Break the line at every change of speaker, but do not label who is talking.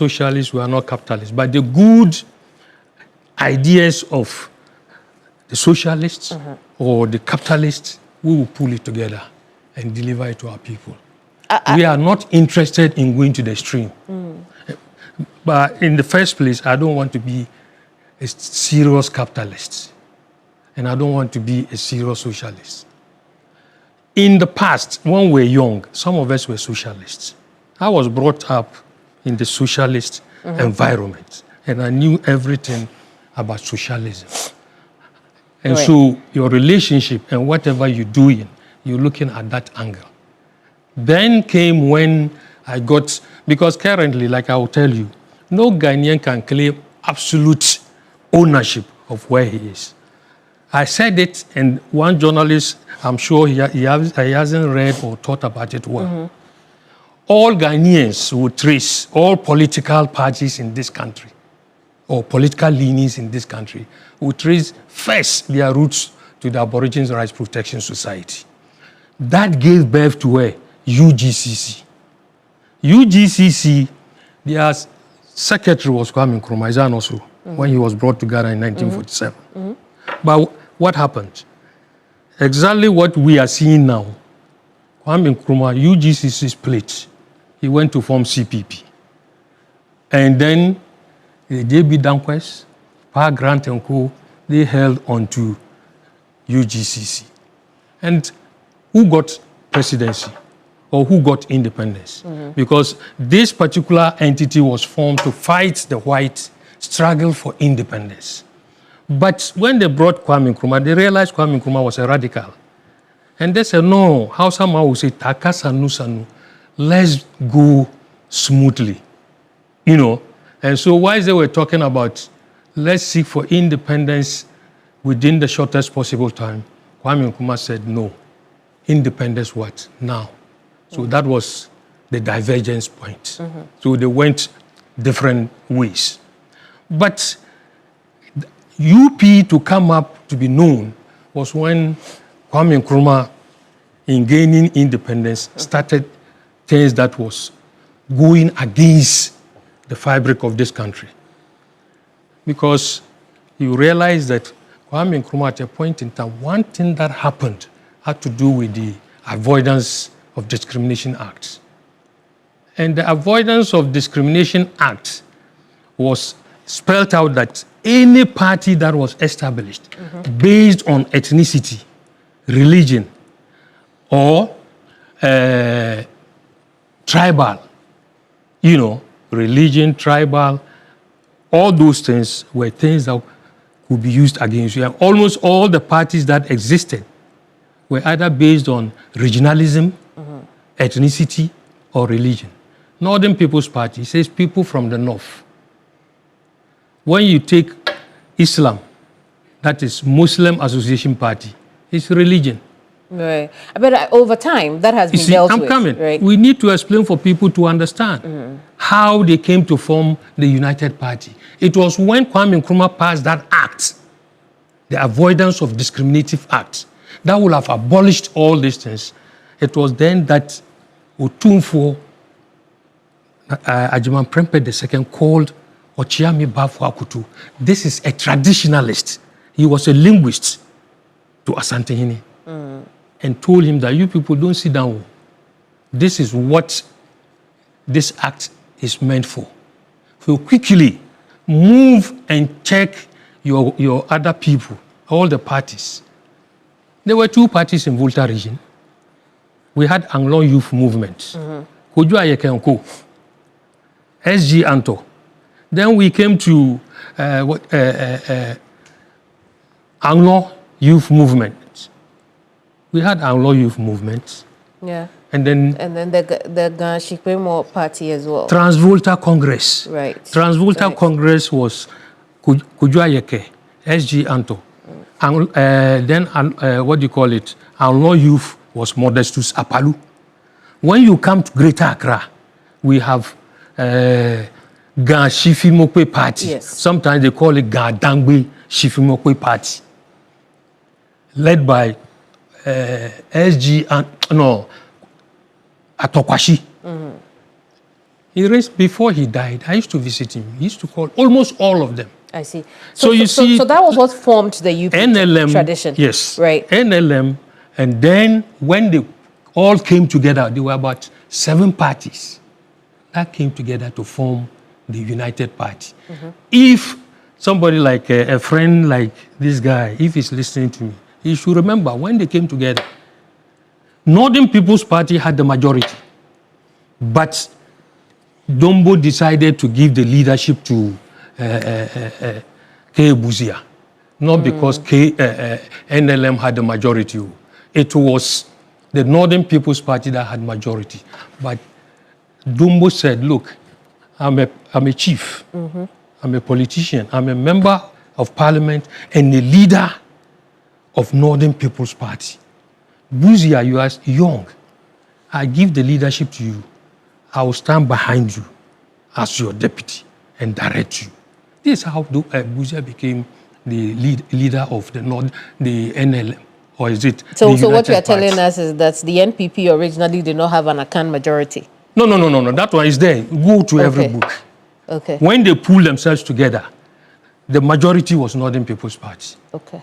socialists, we are not capitalists. But the good ideas of the socialists or the capitalists, we will pull it together and deliver it to our people. We are not interested in going to the extreme. But in the first place, I don't want to be a serious capitalist. And I don't want to be a serious socialist. In the past, when we were young, some of us were socialists. I was brought up in the socialist environment, and I knew everything about socialism. And so your relationship and whatever you're doing, you're looking at that angle. Then came when I got, because currently, like I will tell you, no Ghanaian can claim absolute ownership of where he is. I said it, and one journalist, I'm sure he hasn't read or thought about it well. All Ghanaians would trace all political parties in this country, or political leanings in this country, would trace first their roots to the Aborigines Rights Protection Society. That gave birth to a UGCC. UGCC, their secretary was Kwame Nkrumah also, when he was brought together in 1947. But what happened? Exactly what we are seeing now. Kwame Nkrumah, UGCC split. He went to form CPP. And then the JB Danquest, Pa Grant and Co., they held on to UGCC. And who got presidency? Or who got independence? Because this particular entity was formed to fight the white struggle for independence. But when they brought Kwame Nkrumah, they realized Kwame Nkrumah was a radical. And they said, no, how someone would say, Taka Sanu Sanu, let's go smoothly. You know? And so while they were talking about, let's seek for independence within the shortest possible time, Kwame Nkrumah said, no, independence what? Now. So that was the divergence point. So they went different ways. But UP to come up to be known was when Kwame Nkrumah, in gaining independence, started things that was going against the fabric of this country. Because you realize that Kwame Nkrumah, at a point in time, one thing that happened had to do with the Avoidance of Discrimination Act. And the Avoidance of Discrimination Act was spelled out that any party that was established based on ethnicity, religion, or tribal, you know, religion, tribal, all those things were things that could be used against you. And almost all the parties that existed were either based on regionalism, ethnicity, or religion. Northern People's Party says people from the north. When you take Islam, that is Muslim Association Party, it's religion.
Right. But over time, that has been dealt with. I'm coming. Right?
We need to explain for people to understand how they came to form the United Party. It was when Kwame Nkrumah passed that act, the Avoidance of Discriminative Act, that would have abolished all these things. It was then that Otumfuo Ajiman Prempeh II called Ochiami Bafo Akutu. This is a traditionalist. He was a linguist to Asantehene. And told him that you people don't sit down. This is what this act is meant for. So quickly move and check your other people, all the parties. There were two parties in Volta region. We had Anglo Youth Movement, Kojo Ayekenko, SG Anto. Then we came to Anglo Youth Movement. We had Anglo Youth Movement.
Yeah.
And then
the Ganshikpemo Party as well.
Transvolta Congress.
Right.
Transvolta Congress was Kojo Ayeke, SG Anto. Then what do you call it? Anglo Youth was Modestus Apalu. When you come to Greater Accra, we have Gan Shifimokwe Party.
Yes.
Sometimes they call it Gan Dangbe Shifimokwe Party. Led by SG and Atokwashi. He raised, before he died, I used to visit him. He used to call almost all of them.
I see.
So you see,
so that was what formed the UP
NLM,
tradition.
yes.
Right.
NLM, and then when they all came together, there were about 7 parties that came together to form the United Party. If somebody like a friend like this guy, if he's listening to me, he should remember when they came together, Northern People's Party had the majority, but Dombo decided to give the leadership to K. Buzia, not because NLM had the majority. It was the Northern People's Party that had majority. But Dombo said, look, I'm a chief, I'm a politician, I'm a member of parliament and a leader of Northern People's Party. Buzia, you are young. I give the leadership to you. I will stand behind you as your deputy and direct you. This is how Buzia became the leader of the NLM, or is it?
So what you are telling us is that the NPP originally did not have an Akan majority.
No. That one is there. Go to every book.
Okay.
When they pulled themselves together, the majority was Northern People's Party.
Okay.